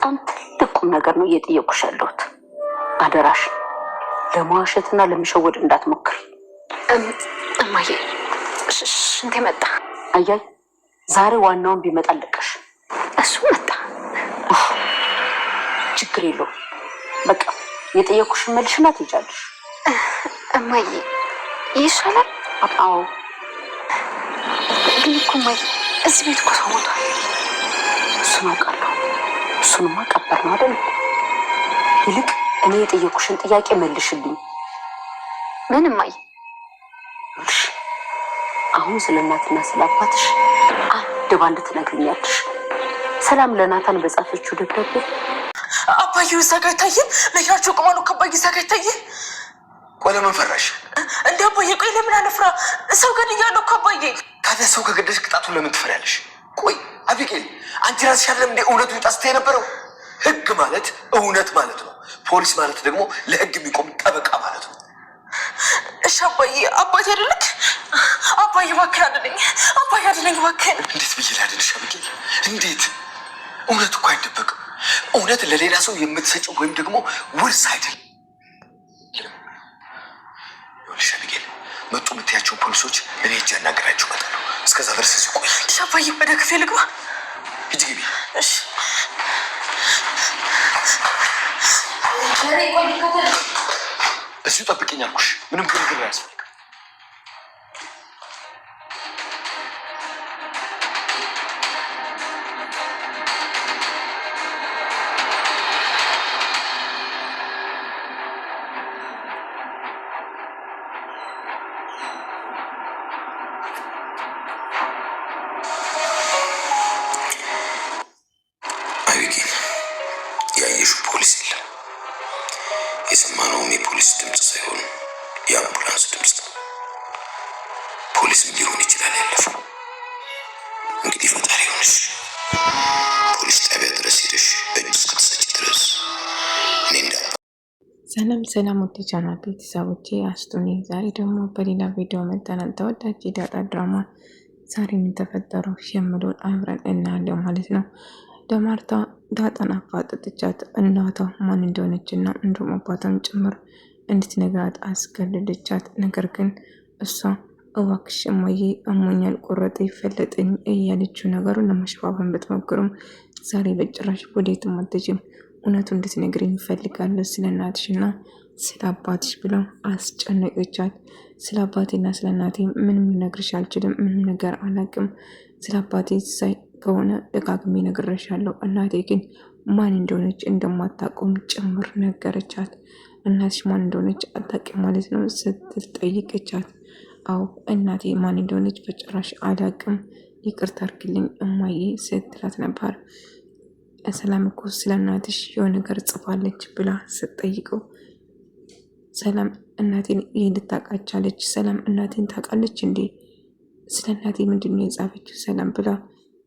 በጣም ትልቁም ነገር ነው እየጠየቁሽ ያለሁት። አደራሽ ለመዋሸትና ለመሸወድ እንዳትሞክሪ። እማዬ ሽንቴ መጣ። አያይ ዛሬ ዋናውን ቢመጣ ልቀሽ። እሱ መጣ፣ ችግር የለውም። በቃ የጠየቁሽን መልሽና ትሄጃለሽ። እማዬ ይሻላል። አዎ ግን እኮ እማዬ እዚህ ቤት እኮ ሰው ሞቷል። እሱን አውቃለሁ። እሱንማ ቀበር ነው አይደል? ይልቅ እኔ የጠየቁሽን ጥያቄ መልሽልኝ። ምን እማዬ? አሁን ስለ እናትና ስለ አባትሽ አንድ ባንድ ትነግሪኛለሽ። ሰላም ለናታን በጻፈችው ደብዳቤ አባዬ እዛ ጋር ይታየን መኪናቸው ቆማሉ። ከአባዬ እዛ ጋር ይታየን። ቆይ ለምን ፈራሽ? እንደ አባዬ ቆይ ለምን አለፍራ? ሰው ገድያለሁ እኮ አባዬ። ታዲያ ሰው ከገደልሽ ቅጣቱን ለምን ትፈሪያለሽ? ቆይ አቢጌል አንቺ ራስሽ አይደለም እንደ እውነቱ ይጣስተ የነበረው? ህግ ማለት እውነት ማለት ነው። ፖሊስ ማለት ደግሞ ለህግ የሚቆም ጠበቃ ማለት ነው። እሺ አባዬ፣ አባቴ አይደለክ? አባዬ እባክህ አድነኝ፣ አባዬ አድነኝ እባክህ። እንዴት ብዬ ላድንሽ አቢጌል? እንዴት? እውነት እኮ አይደበቅም። እውነት ለሌላ ሰው የምትሰጪው ወይም ደግሞ ውርስ አይደለም። ይኸውልሽ አቢጌል፣ መጡ የምትያቸውን ፖሊሶች እኔ ሂጅ አናገራቸው እመጣለሁ። እስከዛ ድረስ እዚህ ቆይ። እሺ አባዬ፣ ወደ ክፍሌ ልግባ? ሂጂ ግቢ። እሺ እዚሁ ጠብቂኝ አልኩሽ። ምንም ግርግር አያስፈልግም። አቢጌል፣ ያየሽው ፖሊስ የለም። የሰማነውም የፖሊስ ድምፅ ሳይሆን የአምቡላንስ ድምፅ ነው። ፖሊስም ሊሆን ይችላል ያለፈው። እንግዲህ ፈጣሪ ሆንሽ። ፖሊስ ጣቢያ ድረስ ሄደሽ እጅ እስክትሰጪ ድረስ እኔ እንዳ ሰላም ሰላም፣ ውድ ቻናል ቤተሰቦቼ አስቱኒ። ዛሬ ደግሞ በሌላ ቪዲዮ መጥተናል። ተወዳጅ ዳጣ ድራማ ዛሬ ምን ተፈጠረው የሚለውን አብረን እናያለን ማለት ነው። ለማርታ ዳጣን አፋጠጠቻት። እናቷ ማን እንደሆነች እና እንዲሁም አባቷም ጭምር እንድትነግራት አስገደደቻት። ነገር ግን እሷ እባክሽ እማዬ አሞኛል፣ ቁረጥ ይፈለጥኝ እያለችው ነገሩን ለማሽፋፈን ብትሞክርም ዛሬ በጭራሽ ወዴትም አትሄጂም፣ እውነቱ እንድትነግሪኝ እፈልጋለሁ ስለ እናትሽና ስለ አባትሽ ብለው አስጨነቀቻት። ስለ አባቴና ስለ እናቴ ምንም ልነግርሽ አልችልም፣ ምንም ነገር አላውቅም። ስለ አባቴ ሳይ ከሆነ ደጋግሜ ነግሬሻለሁ። እናቴ ግን ማን እንደሆነች እንደማታውቀውም ጭምር ነገረቻት። እናትሽ ማን እንደሆነች አታውቂም ማለት ነው ስትል ጠይቀቻት። አዎ እናቴ ማን እንደሆነች በጭራሽ አላውቅም፣ ይቅርታ አድርግልኝ እማዬ ስትላት ነበር። ሰላም እኮ ስለ እናትሽ የሆነ ነገር ጽፋለች ብላ ስትጠይቀው ሰላም እናቴን ይህ ልታውቃቻለች? ሰላም እናቴን ታውቃለች እንዴ? ስለ እናቴ ምንድን ነው የጻፈችው ሰላም ብላ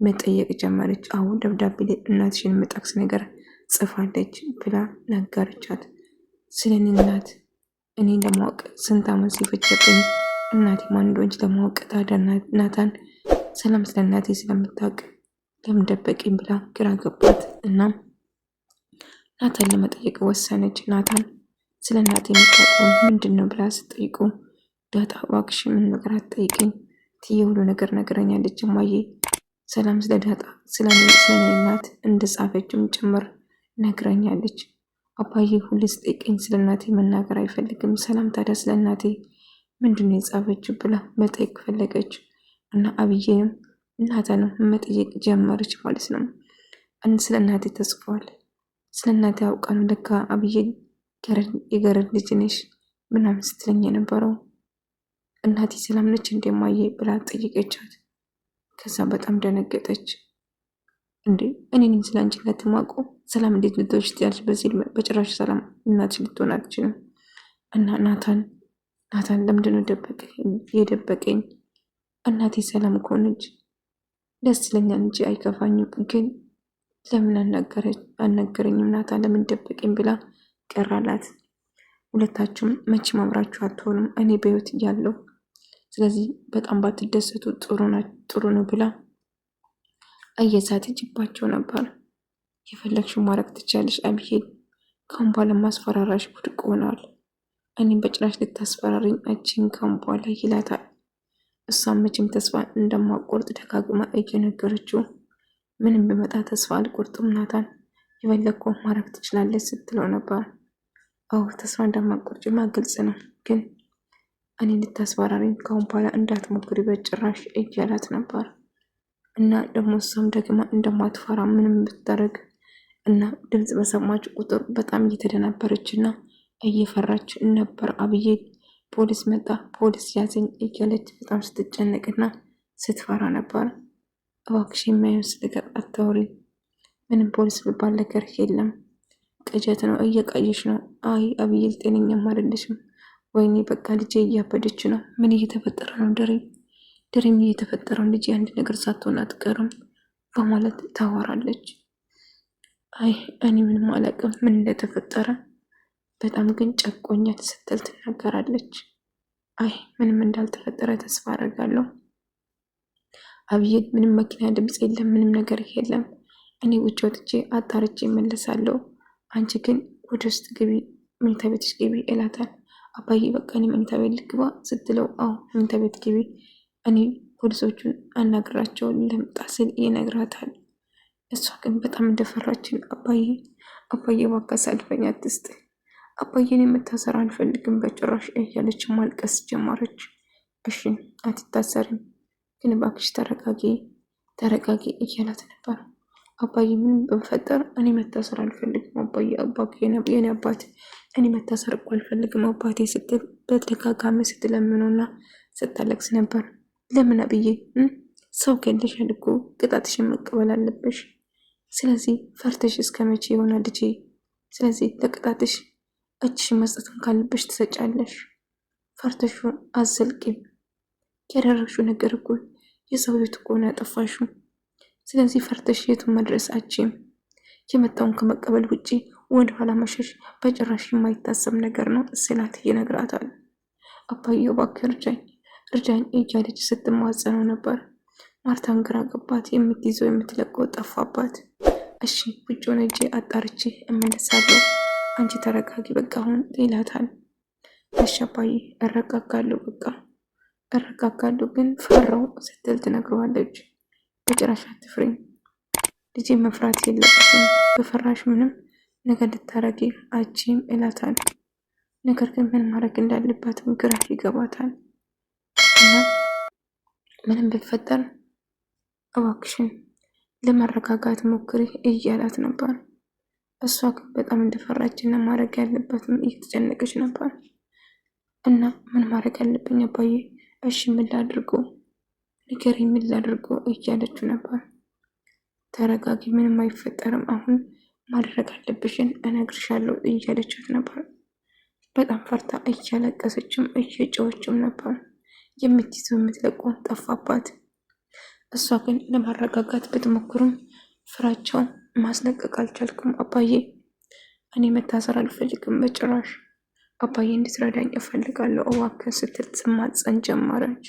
መጠየቅ ጀመረች። አሁን ደብዳቤ ላይ እናትሽን የምጠቅስ ነገር ጽፋለች ብላ ነገረቻት። ስለ እኔ እናት እኔ ለማወቅ ስንት ዓመት ሲፈጀብኝ እናቴ ማን እንደሆነች ለማወቅ ታዲያ ናታን ሰላም ስለ እናቴ ስለምታውቅ ለምን ደበቀኝ ብላ ግራ ገባት። እናም ናታን ለመጠየቅ ወሰነች። ናታን ስለ እናቴ የምታውቀው ምንድን ነው ብላ ስጠይቁ ዳጣ እባክሽ ምን ነገር አትጠይቀኝ፣ ትዬ ሁሉ ነገር ነገረኛለች እማዬ። ሰላም ስለ ዳጣ ስለ እኔ እናት እንደጻፈችም ጭምር ነግረኛለች። አባዬ ሁሌ ስጠይቀኝ ስለ እናቴ መናገር አይፈልግም። ሰላም ታዲያ ስለ እናቴ ምንድን ነው የጻፈችው ብላ መጠየቅ ፈለገች እና አብዬንም እናቷንም መጠየቅ ጀመረች ማለት ነው። ስለ እናቴ ተጽፏል፣ ስለ እናቴ አውቃ ነው ለካ አብዬ የገረድ ልጅ ነሽ ምናምን ስትለኝ የነበረው እናቴ ሰላም ነች እንደማየ ብላ ጠይቀቻት። ከዛ በጣም ደነገጠች። እንዴ እኔ ነኝ ስለ አንቺ እናት የማውቀው? ሰላም እንዴት ልትሆንሽ ትያለሽ? በዚህ በጭራሽ ሰላም እናትሽ ልትሆን አትችልም። እና ናታን ለምንድነው የደበቀኝ? እናቴ ሰላም ከሆነች ደስ ይለኛል እንጂ አይከፋኝም። ግን ለምን አልነገረኝም? ናታን ለምን ደበቀኝ ብላ ቀራላት። ሁለታችሁም መቼም አብራችሁ አትሆኑም እኔ በህይወት እያለሁ፣ ስለዚህ በጣም ባትደሰቱ ጥሩ ነው ብላ እየዛተችባቸው ነበር። የፈለግሽው ማድረግ ትቻለሽ አብዬ። ካሁን በኋላ ማስፈራራሽ ውድቅ ሆኗል። እኔም በጭራሽ ልታስፈራሪኝ አችም ካሁን በኋላ ይላታል። እሷም መቼም ተስፋ እንደማቆርጥ ደጋግማ እየነገረችው ምንም ብመጣ ተስፋ አልቆርጥም ናታን፣ የፈለግከው ማድረግ ትችላለች ስትለው ነበር። አዎ ተስፋ እንደማቆርጭማ ግልጽ ነው፣ ግን እኔ ልታስፈራሪኝ ካሁን በኋላ እንዳትሞክሪ በጭራሽ እያላት ነበር። እና ደግሞ እሷም ደግማ እንደማትፈራ ምንም ብታደርግ እና ድምፅ በሰማች ቁጥር በጣም እየተደናበረች እና እየፈራች ነበር። አብዬ ፖሊስ መጣ፣ ፖሊስ ያዘኝ እያለች በጣም ስትጨነቅና ስትፈራ ነበር። እባክሽ የማየውን ስልቀቅ አታውሪ፣ ምንም ፖሊስ የሚባል ነገር የለም፣ ቅጀት ነው፣ እየቃየሽ ነው። አይ አብዬ ጤነኛም አይደለሽም። ወይኔ በቃ ልጄ እያበደች ነው። ምን እየተፈጠረ ነው? ድሬም እየተፈጠረው ልጄ አንድ ነገር ሳትሆን አትቀርም በማለት ታወራለች። አይ እኔ ምንም አላውቅም ምን እንደተፈጠረ፣ በጣም ግን ጨቆኛል ስትል ትናገራለች። አይ ምንም እንዳልተፈጠረ ተስፋ አደርጋለሁ አብዬ፣ ምንም መኪና ድምፅ የለም፣ ምንም ነገር የለም። እኔ ውጭ ወጥቼ አጣርቼ እመለሳለሁ። አንቺ ግን ወደ ውስጥ ግቢ፣ መኝታ ቤትሽ ግቢ ይላታል። አባዬ በቃ እኔ መኝታ ቤት ልግባ ስትለው፣ አዎ መኝታ ቤት ግቢ፣ እኔ ፖሊሶቹን አናግራቸው ልምጣ ስል ይነግራታል። እሷ ግን በጣም እንደፈራችን አባዬ እባክህ አሳልፈኝ አትስጥ፣ አባዬን የምታሰር አልፈልግም በጭራሽ እያለች ማልቀስ ጀመረች። እሺ አትታሰርም፣ ግን እባክሽ ተረጋጊ እያላት ነበር። አባዬ ምን በፈጠር እኔ መታሰር አልፈልግም አባዬ የኔ አባት እኔ መታሰር እኮ አልፈልግም አባቴ ስትል በተደጋጋሚ ስትለምኑና ስታለቅስ ነበር። ለምን አብዬ ሰው ገለሻል እኮ ቅጣትሽን መቀበል አለብሽ። ስለዚህ ፈርተሽ እስከ መቼ ይሆናል ልጄ? ስለዚህ ለቅጣትሽ እጅሽን መስጠትም ካለብሽ ትሰጫለሽ። ፈርተሽውን አዘልቂም። ያደረግሽው ነገር እኮ የሰው ቤት እኮ ነው ያጠፋሽው። ስለዚህ ፈርተሽ የቱን መድረስ አችም። የመጣውን ከመቀበል ውጪ ወደ ኋላ መሸሽ በጭራሽ የማይታሰብ ነገር ነው ስላት ይነግራታል። አባዬ እባክህ እርጃኝ እያለች ስትማጸነው ነበር። ማርታን ግራ ገባት። የምትይዘው የምትለቀው ጠፋባት። እሺ ውጭ ሆነ እጄ አጣርቼ እመለሳለሁ፣ አንቺ ተረጋጊ በቃ አሁን ይላታል። እሺ አባዬ እረጋጋለሁ ግን ፈራው ስትል ትነግረዋለች። በጭራሽ አትፍሪኝ ልጄ፣ መፍራት የለብሽም፣ በፈራሽ ምንም ነገር ልታረጊ አችም ይላታል። ነገር ግን ምን ማድረግ እንዳለባትም ግራ ይገባታል። እና ምንም ቢፈጠር እባክሽን ለመረጋጋት ሞክሪ እያላት ነበር። እሷ ግን በጣም እንደፈራች እና ማድረግ ያለባትም እየተጨነቀች ነበር። እና ምን ማድረግ ያለብኝ አባዬ? እሺ ምን ላድርጎ ንገሪኝ፣ ምን ላድርጎ እያለችው ነበር። ተረጋጊ፣ ምንም አይፈጠርም፣ አሁን ማድረግ አለብሽን እነግርሻለሁ እያለችት ነበር። በጣም ፈርታ እያለቀሰችም እየጮኸችም ነበር። የምትይዘው የምትለቀው ጠፋባት። እሷ ግን ለማረጋጋት ብትሞክሩም ፍራቸውን ማስለቀቅ አልቻልኩም። አባዬ እኔ መታሰር አልፈልግም በጭራሽ፣ አባዬ እንድትረዳኝ እፈልጋለሁ እባክህ ስትል ትማጸን ጀመረች።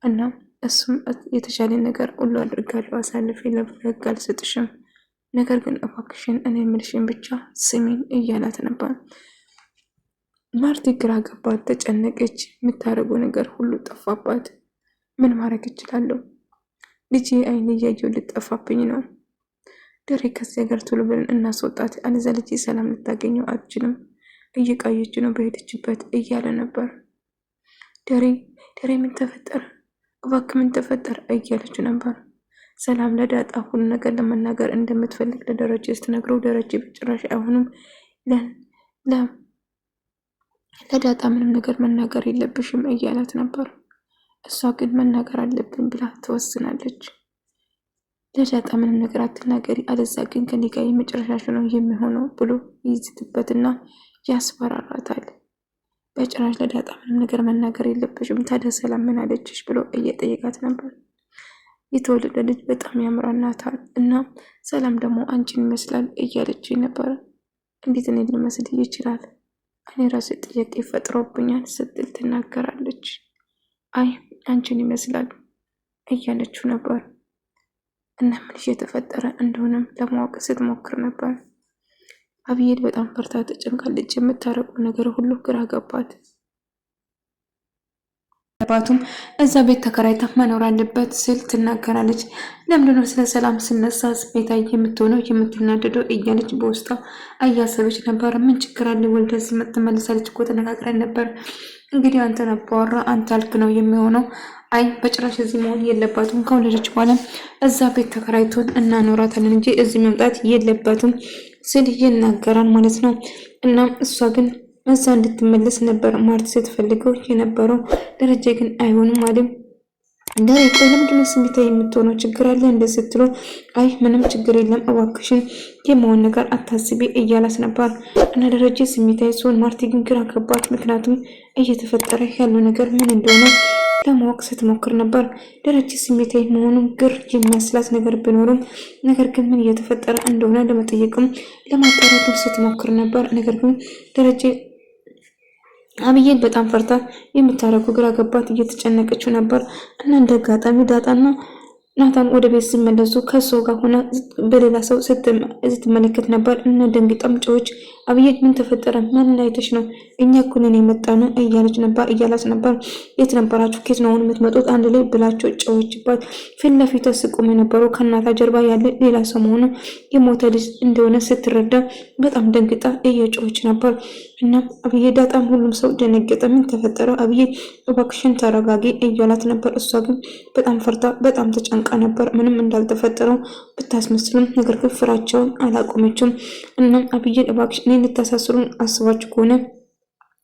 እና እሱም የተሻለ ነገር ሁሉ አድርጋለሁ፣ አሳልፌ ለህግ አልሰጥሽም፣ ነገር ግን እባክሽን እኔ የምልሽን ብቻ ስሚን እያላት ነበር። ማርቲ ግራ ገባት፣ ተጨነቀች። የምታደርገው ነገር ሁሉ ጠፋባት። ምን ማድረግ እችላለሁ? ልጄ አይን እያየው ልጠፋብኝ ነው። ድሬ ከዚህ ሀገር ቶሎ ብለን እናስወጣት፣ አለዛ ልጄ ሰላም ልታገኘው አትችልም፣ እየቃየች ነው በሄደችበት እያለ ነበር። ድሬ ምን ተፈጠረ? እባክህ ምን ተፈጠረ እያለች ነበር። ሰላም ለዳጣ ሁሉ ነገር ለመናገር እንደምትፈልግ ለደረጀ ስትነግረው ደረጀ በጭራሽ አይሆንም ለዳጣ ምንም ነገር መናገር የለብሽም እያላት ነበር። እሷ ግን መናገር አለብን ብላ ትወስናለች። ለዳጣ ምንም ነገር አትናገሪ፣ አለዛ ግን ከኔ ጋር የመጨረሻሽ ነው የሚሆነው ብሎ ይዝትበትና ያስፈራራታል። በጭራሽ ለዳጣ ምንም ነገር መናገር የለብሽም፣ ታዲያ ሰላም ምን አለችሽ ብሎ እየጠየቃት ነበር። የተወለደ ልጅ በጣም ያምራናታል እና ሰላም ደግሞ አንቺን ይመስላል እያለች ነበር። እንዴት እኔ ልመስል ይችላል? እኔ ራሴ ጥያቄ ፈጥሮብኛል ስትል ትናገራለች። አይ አንቺን ይመስላል እያለችው ነበር። እና ምን እየተፈጠረ እንደሆነም ለማወቅ ስትሞክር ነበር። አብይል በጣም ፈርታ ተጨንቃለች። የምታረቀው ነገር ሁሉ ግራ ገባት። ባቱም እዛ ቤት ተከራይታ መኖር አለበት ስል ትናገራለች። ለምንድነው ስለ ሰላም ስነሳ ስሜታዊ የምትሆነው የምትናደደው እያለች በውስጧ እያሰበች ነበር። ምን ችግር አለ ወልደስ ትመልሳለች እኮ ተነጋግረን ነበር። እንግዲህ አንተን አባወራ አንተ አልክ ነው የሚሆነው። አይ በጭራሽ እዚህ መሆን የለባትም። ከወለደች በኋላ እዛ ቤት ተከራይቶን እናኖራታለን እንጂ እዚህ መምጣት የለባትም ስል ይናገራል ማለት ነው። እናም እሷ ግን እዛ እንድትመለስ ነበር ማርት ስትፈልገው የነበረው። ደረጀ ግን አይሆንም አለ። ዳሬ ቆይ ለምንድነው ስሜታዊ የምትሆነው? ችግር አለ እንደ ስትለው አይ ምንም ችግር የለም እባክሽን የመሆን ነገር አታስቢ እያላት ነበር። እና ደረጀ ስሜታዊ ሲሆን ማርቲ ግን ግራ ገባት። ምክንያቱም እየተፈጠረ ያለው ነገር ምን እንደሆነ ለማወቅ ስትሞክር ነበር። ደረጀ ስሜታዊ መሆኑን ግር የሚያስላት ነገር ቢኖርም ነገር ግን ምን እየተፈጠረ እንደሆነ ለመጠየቅም ለማጣራትም ስትሞክር ነበር። ነገር ግን ደረጀ አብይን በጣም ፈርታ የምታረጉ ግራ ገባት። እየተጨነቀችው ነበር። እና እንደ አጋጣሚ ዳጣና ናታን ወደ ቤት ሲመለሱ ከሰው ጋር ሆና በሌላ ሰው ስትመለከት ነበር። እና ደንግጣም ጮኸች። አብይት ምን ተፈጠረ? ምን አይተሽ ነው? እኛ እኮ ነን የመጣነው እያላች ነበር። የት ነበራችሁ? ከየት ነው የምትመጡት? አንድ ላይ ብላችሁ ጮኸችባት። ፊት ለፊቷ ስቆም የነበረው ከናታ ጀርባ ያለ ሌላ ሰው መሆኑ የሞተ ልጅ እንደሆነ ስትረዳ በጣም ደንግጣ እየጮኸች ነበር። እና አብይ ዳጣም ሁሉም ሰው ደነገጠ። ምን ተፈጠረ? አብይ እባክሽን ተረጋጊ እያላት ነበር። እሷ ግን በጣም ፈርታ በጣም ተጨንቃ ነበር። ምንም እንዳልተፈጠረው ብታስመስልም ነገር ግን ፍራቸውን አላቆመችም። እናም አብይ እባክሽ እኔን ልታሳስሩን አስባችሁ ከሆነ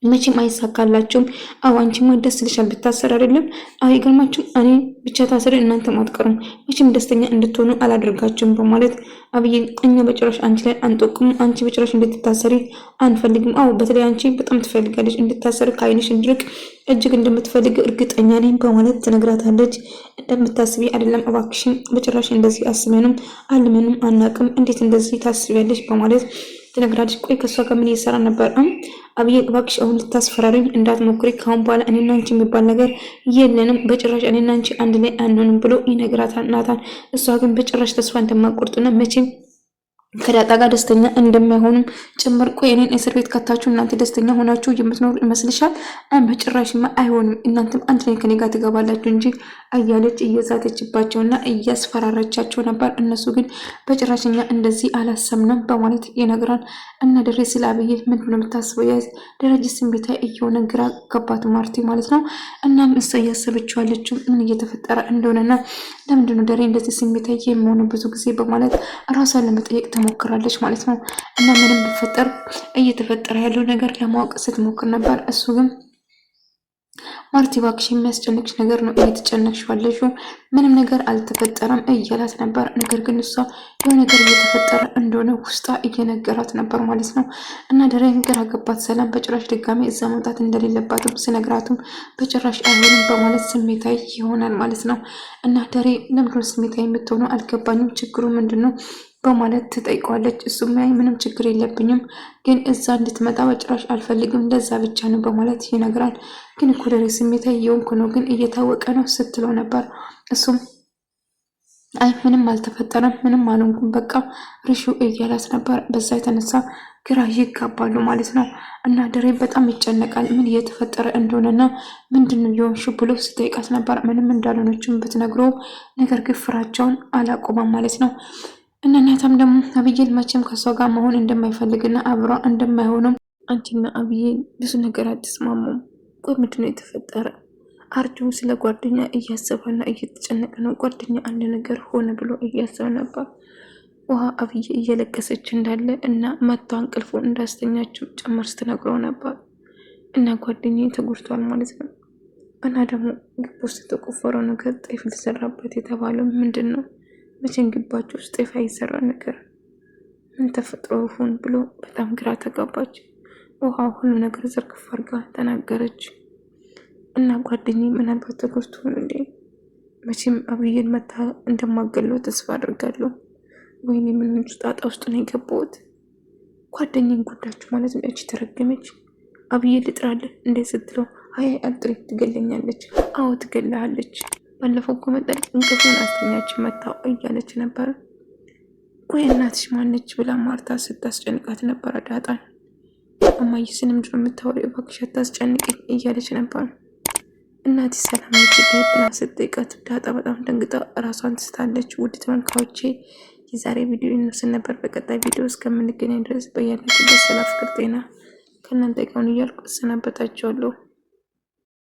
መቼም አይሳካላችሁም። አዎ አንቺማ ደስ ልሻል ብታሰር አይደለም። አይ ገርማችሁ እኔ ብቻ ታስረ እናንተም አትቀሩም። መቼም ደስተኛ እንድትሆኑ አላደርጋችሁም በማለት አብይ እኛ በጭራሽ አንቺ ላይ አንጠቁም። አንቺ በጭራሽ እንድትታሰሪ አንፈልግም። አዎ በተለይ አንቺ በጣም ትፈልጋለች እንድታሰር ከአይንሽ እንድርቅ እጅግ እንደምትፈልግ እርግጠኛ ነኝ በማለት ትነግራታለች። እንደምታስቢ አይደለም እባክሽን በጭራሽ እንደዚህ አስበንም አልመንም አናቅም። እንዴት እንደዚህ ታስቢያለሽ በማለት ትነግራለች። ቆይ ከሷ ጋር ምን እየሰራ ነበር? አብይ እባክሽ አሁን ልታስፈራሪኝ እንዳትሞክሪ። ካሁን በኋላ እኔና አንቺ የሚባል ነገር የለንም። በጭራሽ እኔና አንቺ አንድ ላይ አንሆንም ብሎ ይነግራታል ናታን። እሷ ግን በጭራሽ ተስፋ እንደማቆርጥና መቼም ከዳጣ ጋር ደስተኛ እንደማይሆኑም ጭምር። ቆይ እኔን እስር ቤት ከታችሁ እናንተ ደስተኛ ሆናችሁ የምትኖሩ ይመስልሻል? በጭራሽማ አይሆንም። እናንተም አንድ ላይ ከኔ ጋር ትገባላችሁ እንጂ እያለች እየዛተችባቸውና እያስፈራረቻቸው ነበር። እነሱ ግን በጭራሽኛ እንደዚህ አላሰብንም በማለት ይነግራል። እና ደሬ ስለ አብይ ምንድን ነው የምታስበው? ያዝ ደረጀ ስሜታ እየሆነ ግራ ገባት ማርቲ ማለት ነው። እናም እሷ እያሰበችው ያለችው ምን እየተፈጠረ እንደሆነና ለምንድን ነው ደሬ እንደዚህ ስሜታ የሚሆኑ ብዙ ጊዜ በማለት ራሷን ለመጠየቅ ሞክራለች ማለት ነው። እና ምንም ቢፈጠር እየተፈጠረ ያለው ነገር ለማወቅ ስትሞክር ነበር። እሱ ግን ማርቲ እባክሽ የሚያስጨንቅሽ ነገር ነው እየተጨነቅሽ ያለሽው፣ ምንም ነገር አልተፈጠረም እያላት ነበር። ነገር ግን እሷ የሆነ ነገር እየተፈጠረ እንደሆነ ውስጧ እየነገራት ነበር ማለት ነው። እና ደሬ ግራ ገባት። ሰላም በጭራሽ ድጋሜ እዛ መምጣት እንደሌለባትም ስነግራትም በጭራሽ አይሆንም በማለት ስሜታዊ ይሆናል ማለት ነው። እና ደሬ ለምንድነው ስሜታዊ የምትሆነው? አልገባኝም፣ ችግሩ ምንድን ነው በማለት ትጠይቀዋለች። እሱም ያይ ምንም ችግር የለብኝም ግን እዛ እንድትመጣ በጭራሽ አልፈልግም እንደዛ ብቻ ነው በማለት ይነግራል። ግን እኮ ደሬ ስሜታዊ እየሆንኩ ነው ግን እየታወቀ ነው ስትለው ነበር። እሱም አይ ምንም አልተፈጠረም ምንም አልሆንኩም በቃ ርሹ እያላት ነበር። በዛ የተነሳ ግራ ይጋባሉ ማለት ነው። እና ደሬ በጣም ይጨነቃል ምን እየተፈጠረ እንደሆነና ምንድነው የሆንሽው ብሎ ስጠይቃት ነበር። ምንም እንዳልሆነችም ብትነግረው ነገር ግን ፍራቸውን አላቆመም ማለት ነው። እና እናታም ደግሞ አብይን መቼም ከሷ ጋር መሆን እንደማይፈልግና አብሯ እንደማይሆኑም አንቺና አብይ ብዙ ነገር አትስማሙም። ቆይ ምንድነው የተፈጠረ? አርጁም ስለ ጓደኛ እያሰበና እየተጨነቀ ነው። ጓደኛ አንድ ነገር ሆነ ብሎ እያሰበ ነበር። ውሃ አብይ እየለቀሰች እንዳለ እና መታ እንቅልፉ እንዳስተኛችው ጭምር ስትነግረው ነበር። እና ጓደኛ ተጎድቷል ማለት ነው። እና ደግሞ ግቢ ውስጥ የተቆፈረው ነገር ጤፍ ሊሰራበት የተባለው ምንድን ነው? መቼም ግባቸው ውስጥ ጤፍ አይሰራ ነገር ምን ተፈጥሮ ይሆን ብሎ በጣም ግራ ተጋባች። ውሃ ሁሉ ነገር ዘርግፍ አድርጋ ተናገረች። እና ጓደኛዬ ምናልባት ተጎድቶ እንዴ? መቼም አብይን መታ እንደማገለው ተስፋ አድርጋለሁ። ወይኔ ምን ጣጣ ውስጥ ነው የገባሁት? ጓደኛዬን ጎዳችሁ ማለት ነው። እቺ ተረገመች። አብይ ልጥራለህ እንዴ ስትለው አይ አጥሪ ትገለኛለች። አዎ ትገላለች። ባለፈው እኮ መጣች እንቅልፏን አስተኛች መታው እያለች ነበር። ቆይ እናትሽ ማነች ብላ ማርታ ስታስጨንቃት ነበር ዳጣን። እማዬ ስለምንድን ነው የምታወሪው? እባክሽ አታስጨንቂኝ እያለች ነበር። እናቴ ሰላም ነች ብላ ስትጠይቃት ዳጣ በጣም ደንግጣ ራሷን ትስታለች። ውድ ተመልካቾቼ የዛሬ ቪዲዮ ይመስል ነበር። በቀጣይ ቪዲዮ እስከምንገናኝ ድረስ በያላችሁበት ሰላም፣ ፍቅር፣ ጤና ከእናንተ ጋር ይሁን እያልኩ እሰናበታችኋለሁ።